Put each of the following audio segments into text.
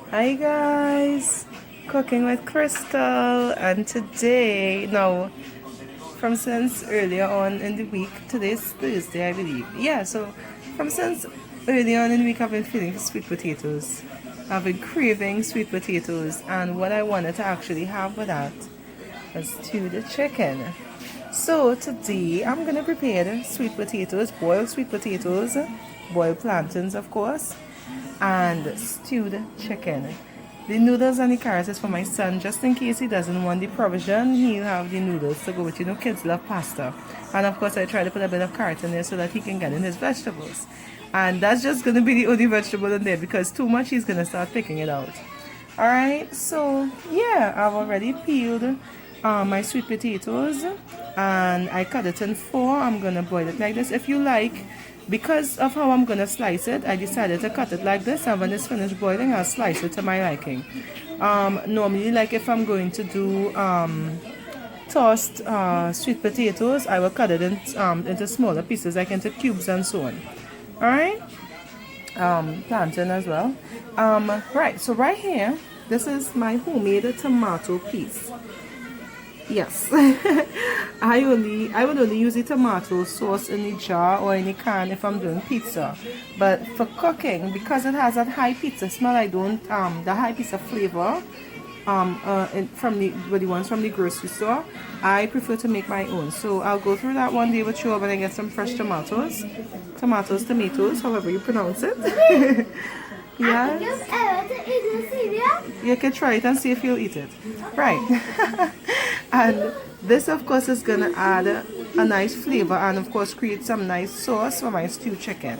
Hi guys, cooking with Crystal, and today, now from since earlier on in the week, today's Thursday I believe. Yeah, so from since earlier on in the week I've been feeling sweet potatoes. I've been craving sweet potatoes, and what I wanted to actually have with that was stewed chicken. So today I'm gonna prepare sweet potatoes, boiled plantains of course, and stewed chicken. The noodles and the carrots is for my son, just in case he doesn't want the provision, he'll have the noodles to go with. Kids love pasta. And of course I try to put a bit of carrot in there so that he can get in his vegetables. And that's just gonna be the only vegetable in there because too much he's gonna start picking it out. Alright, so yeah, I've already peeled my sweet potatoes and I cut it in four. I'm gonna boil it like this. If you like, because of how I'm gonna slice it, I decided to cut it like this, and when it's finished boiling I'll slice it to my liking. Normally, like if I'm going to do tossed sweet potatoes, I will cut it into smaller pieces, like into cubes and so on. Alright, plantain as well. Right, so right here, this is my homemade tomato paste. Yes, I would only use the tomato sauce in the jar or in the can if I'm doing pizza. But for cooking, because it has that high pizza smell, I don't the high pizza flavor from the ones from the grocery store, I prefer to make my own. So I'll go through that one day with you when I get some fresh tomatoes, however you pronounce it. Yeah. You can try it and see if you'll eat it. Right. And this of course is gonna add a nice flavor and of course create some nice sauce for my stewed chicken.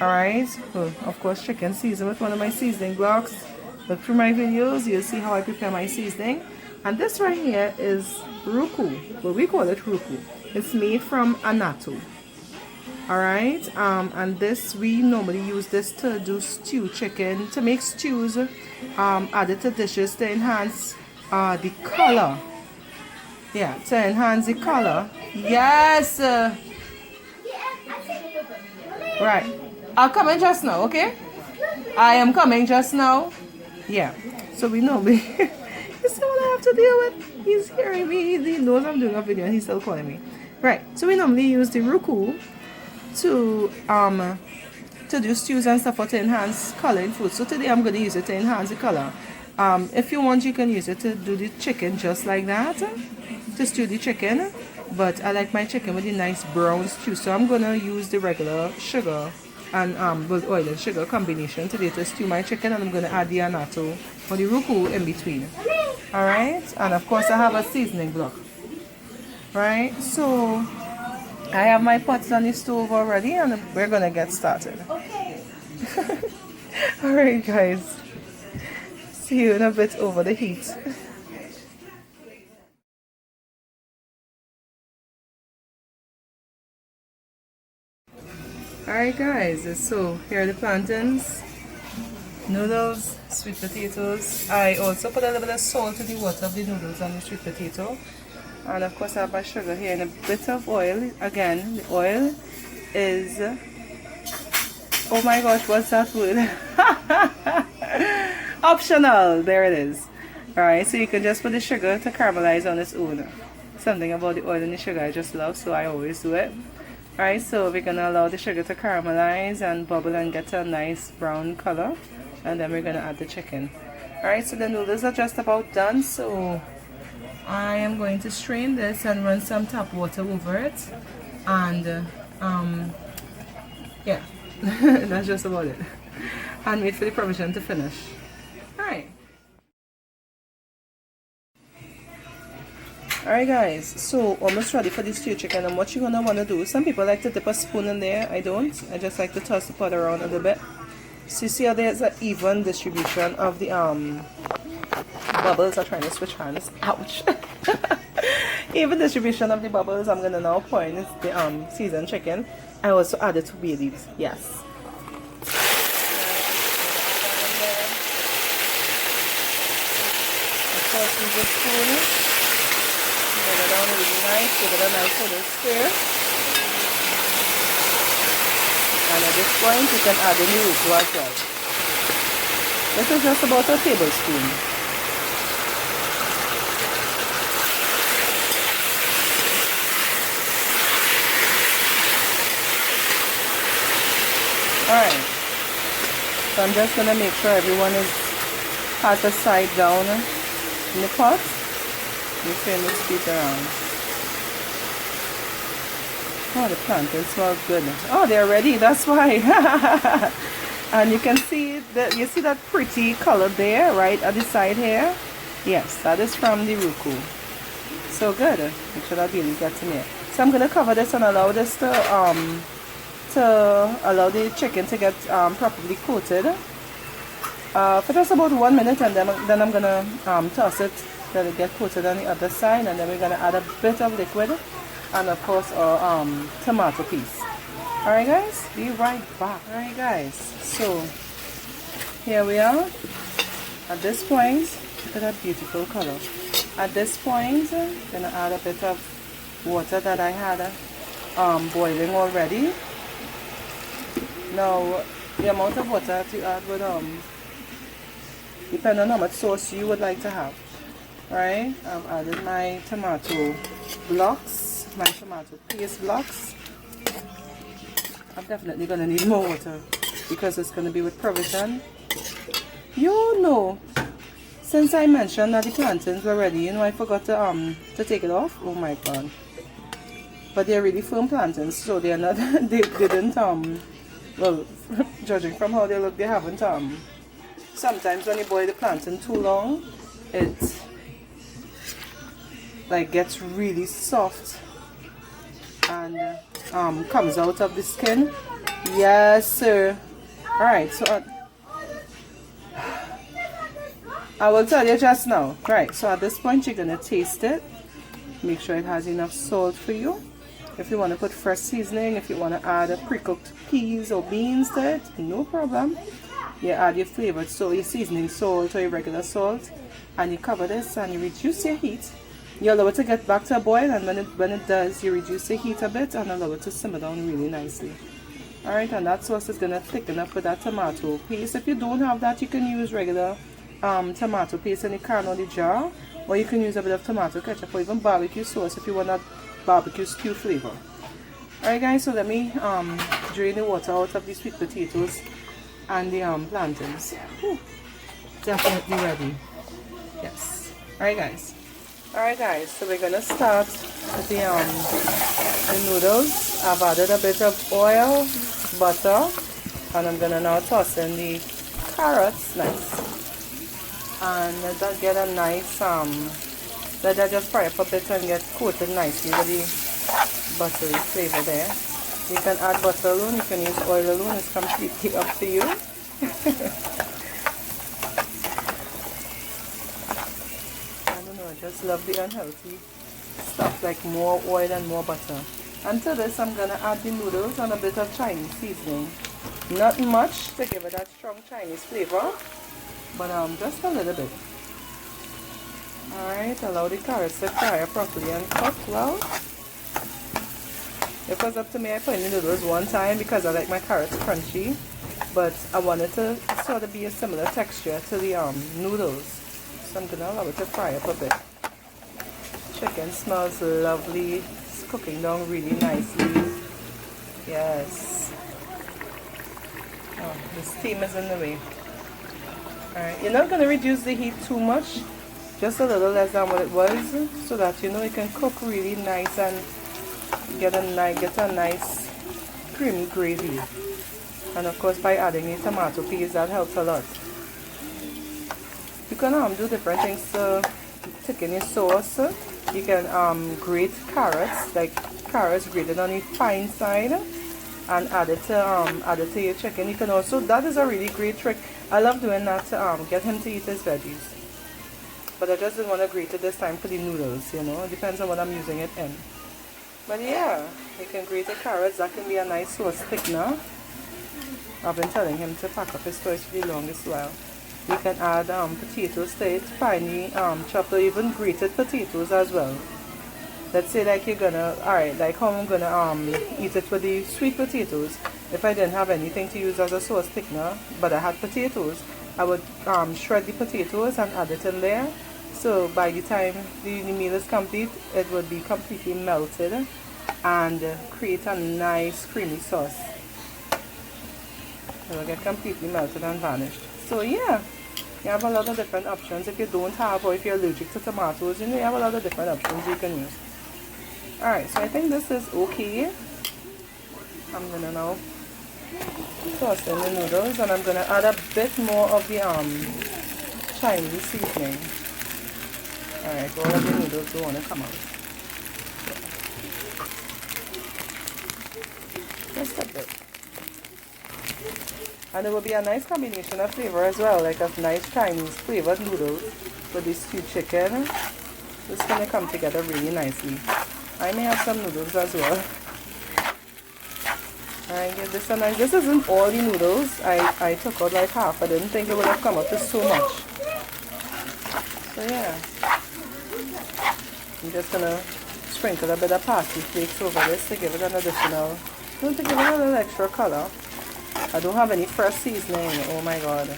Alright. So of course chicken seasoned with one of my seasoning blocks. Look through my videos, you'll see how I prepare my seasoning. And this right here is ruku. Well, we call it ruku. It's made from annatto. Alright, and this, we normally use this to do stew chicken, to make stews, added to dishes to enhance the color. Yeah, to enhance the color. Yes! Right. I'll come in just now, okay? I am coming just now. Yeah. So we normally, you see what I have to deal with? He's hearing me, he knows I'm doing a video and he's still calling me. Right, so we normally use the ruku to do stews and stuff, or to enhance color in food. So today I'm going to use it to enhance the color. If you want, you can use it to do the chicken just like that, to stew the chicken. But I like my chicken with a nice brown stew, so I'm going to use the regular sugar and with oil and sugar combination today to stew my chicken, and I'm going to add the annatto or the ruku in between. Alright, and of course I have a seasoning block. Right, so I have my pots on the stove already and we're gonna get started. Okay. Alright guys, see you in a bit over the heat. Alright guys, so here are the plantains, noodles, sweet potatoes. I also put a little bit of salt to the water of the noodles and the sweet potato. And of course I have my sugar here and a bit of oil. Again, the oil is, oh my gosh, what's that word? Optional. There it is. Alright, so you can just put the sugar to caramelize on its own. Something about the oil and the sugar I just love, so I always do it. Alright, so we're gonna allow the sugar to caramelize and bubble and get a nice brown color, and then we're gonna add the chicken. Alright, so the noodles are just about done, so I am going to strain this and run some tap water over it, and yeah, that's just about it. And wait for the provision to finish. Alright guys, so almost ready for this stew chicken, and what you're gonna want to do, some people like to dip a spoon in there, I don't. I just like to toss the pot around a little bit. So you see how there's an even distribution of the bubbles. Are trying to switch hands. Ouch. Even distribution of the bubbles. I'm gonna now pour in the seasoned chicken. I also added 2 bay leaves. Yes. Of course, use a spoon. Get it down really nice. Give it a nice little stir. And at this point, you can add the new as well. This is just about a tablespoon. Alright. So I'm just gonna make sure everyone has the side down in the pot. You turn this feet around. Oh, the plantain smells good. Oh, they're ready. That's why. And you can see that, you see that pretty color there, right at the side here. Yes, that is from the ruku. So good. Make sure that really gets in there. So I'm gonna cover this and allow this to allow the chicken to get properly coated for just about 1 minute, and then I'm gonna toss it, let it get coated on the other side, and then we're gonna add a bit of liquid and of course our tomato paste. Alright guys, be right back. Alright guys, so here we are. At this point, look at that beautiful color. At this point, I'm gonna add a bit of water that I had boiling already. Now, the amount of water that you add would depend on how much sauce you would like to have. Right? I've added my tomato blocks, my tomato paste blocks. I'm definitely gonna need more water because it's gonna be with provision. You know, since I mentioned that the plantains were ready, you know, I forgot to take it off. Oh my god! But they're really firm plantains, so they're not. They didn't well, judging from how they look, they haven't sometimes when you boil the plantain too long, it like gets really soft and comes out of the skin. Yes sir. Alright, so I will tell you just now. Right, so at this point you're gonna taste it, make sure it has enough salt for you. If you want to put fresh seasoning, if you want to add a pre-cooked peas or beans to it, no problem. You add your flavored salt, your seasoning salt or your regular salt, and you cover this and you reduce your heat. You allow it to get back to a boil, and when it does, you reduce the heat a bit and allow it to simmer down really nicely. Alright, and that sauce is going to thicken up with that tomato paste. If you don't have that, you can use regular tomato paste in the can or the jar, or you can use a bit of tomato ketchup or even barbecue sauce if you want that barbecue stew flavor. Alright guys, so let me drain the water out of the sweet potatoes and the plantains. Whew. Definitely ready. Yes. Alright guys, so we're gonna start with the noodles. I've added a bit of oil, butter, and I'm gonna now toss in the carrots nice. And let that get a nice let that just fry up a bit and get coated nicely with the buttery flavor there. You can add butter alone, you can use oil alone, it's completely up to you. I don't know, I just love the unhealthy stuff, like more oil and more butter. And to this I'm going to add the noodles and a bit of Chinese seasoning. Not much to give it that strong Chinese flavor, but just a little bit. Alright, allow the carrots to fry properly and cook well. It was up to me, I put in the noodles one time because I like my carrots crunchy, but I wanted to sort of be a similar texture to the noodles. So I'm going to allow it to fry up a bit. Chicken smells lovely, it's cooking down really nicely. Yes. Oh, the steam is in the way. Alright, you're not going to reduce the heat too much. Just a little less than what it was, so that you know it can cook really nice and get a nice creamy gravy. And of course, by adding the tomato paste, that helps a lot. You can do different things to thicken your sauce. You can grate carrots, like carrots grated on the fine side, and add it to your chicken. You can also, that is a really great trick. I love doing that to get him to eat his veggies. But I just didn't want to grate it this time for the noodles, you know. It depends on what I'm using it in. But yeah, you can grate the carrots. That can be a nice sauce thickener. I've been telling him to pack up his toys for the longest while. You can add potatoes to it, finely chopped or even grated potatoes as well. Let's say like you're gonna, alright, like how I'm gonna eat it with the sweet potatoes. If I didn't have anything to use as a sauce thickener, but I had potatoes, I would shred the potatoes and add it in there. So by the time the meal is complete, it would be completely melted and create a nice creamy sauce. It will get completely melted and vanished. So yeah, you have a lot of different options. If you don't have, or if you're allergic to tomatoes, you know, you have a lot of different options you can use. Alright, so I think this is okay. I'm gonna now toss in the noodles, and I'm gonna add a bit more of the Chinese seasoning. Alright, all of the noodles don't want to come out. Just a bit. And it will be a nice combination of flavor as well, like a nice Chinese flavored noodles with the stewed chicken. It's going to come together really nicely. I may have some noodles as well. Alright, give this a nice. This isn't all the noodles. I took out like half. I didn't think it would have come out to so much. So yeah. I'm just going to sprinkle a bit of parsley flakes over this to give it an additional, to give it a little extra color. I don't have any fresh seasoning. Oh my god.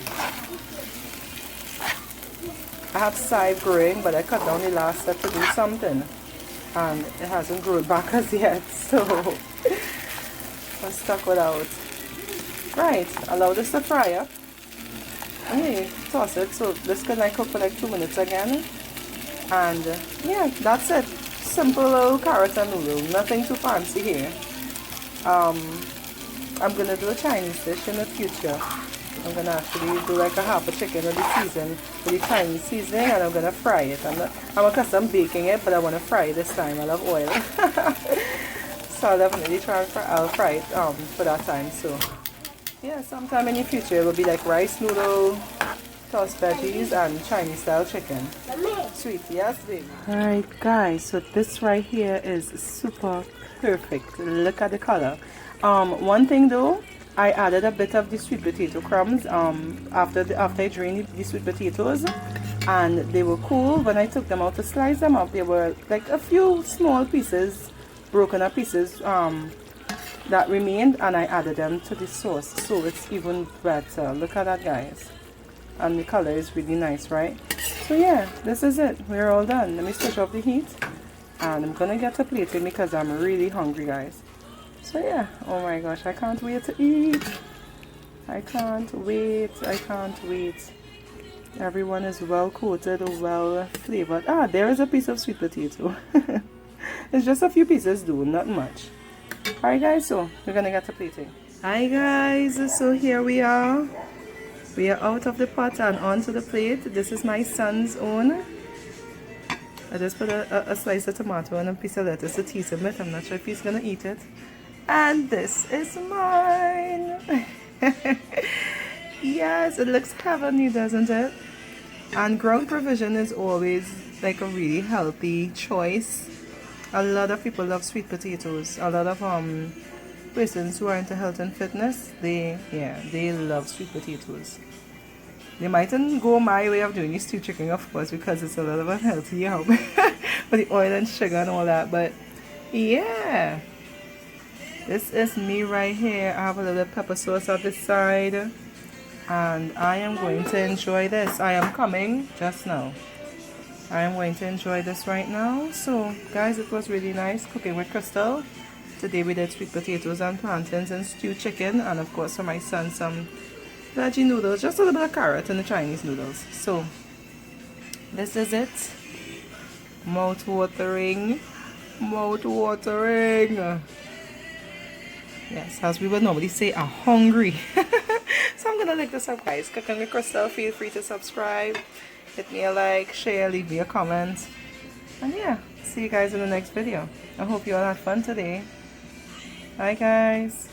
I have chive growing, but I cut down the last step to do something. And it hasn't grown back as yet. So I'm stuck without. Right, allow this to fry up. Okay, toss it. So this can cook for like 2 minutes again. And yeah, that's it. Simple little carrot and noodle. Nothing too fancy here. I'm going to do a Chinese dish in the future. I'm going to actually do like a half a chicken with the Chinese seasoning, and I'm going to fry it. I'm accustomed baking it, but I want to fry it this time. I love oil. So I'll definitely I'll fry it for that time. So yeah, sometime in the future it will be like rice noodle, tossed veggies, and Chinese style chicken. Sweet, yes baby. Alright guys, so this right here is super perfect. Look at the color. One thing though, I added a bit of the sweet potato crumbs after I drained the sweet potatoes, and they were cool. When I took them out to slice them up, there were like a few small pieces, broken up pieces that remained, and I added them to the sauce, so it's even better. Look at that guys, and the color is really nice, right? So yeah, this is it. We're all done. Let me switch off the heat, and I'm gonna get to plating because I'm really hungry guys. So yeah, oh my gosh, I can't wait to eat. I can't wait. Everyone is well coated, well flavored. Ah, there is a piece of sweet potato. It's just a few pieces though, not much. Alright guys, so we're gonna get to plating. Hi guys, so here we are. We are out of the pot and onto the plate. This is my son's own. I just put a slice of tomato and a piece of lettuce to tease him with. I'm not sure if he's gonna eat it. And this is mine. Yes, it looks heavenly, doesn't it? And ground provision is always like a really healthy choice. A lot of people love sweet potatoes. A lot of persons who are into health and fitness, they love sweet potatoes. They mightn't go my way of doing the stewed chicken, of course, because it's a little bit unhealthy for the oil and sugar and all that. But yeah, this is me right here. I have a little pepper sauce on this side, and I am going to enjoy this. I am coming just now. I am going to enjoy this right now. So guys, it was really nice cooking with Crystal. Today we did sweet potatoes and plantains and stewed chicken, and of course for my son some veggie noodles, just a little bit of carrot and the Chinese noodles. So this is it. Mouth watering. Yes, as we would normally say, I'm hungry. So I'm gonna like this up guys. Cooking with Crystal, feel free to subscribe, hit me a like, share, leave me a comment, and yeah, see you guys in the next video. I hope you all had fun today. Bye guys.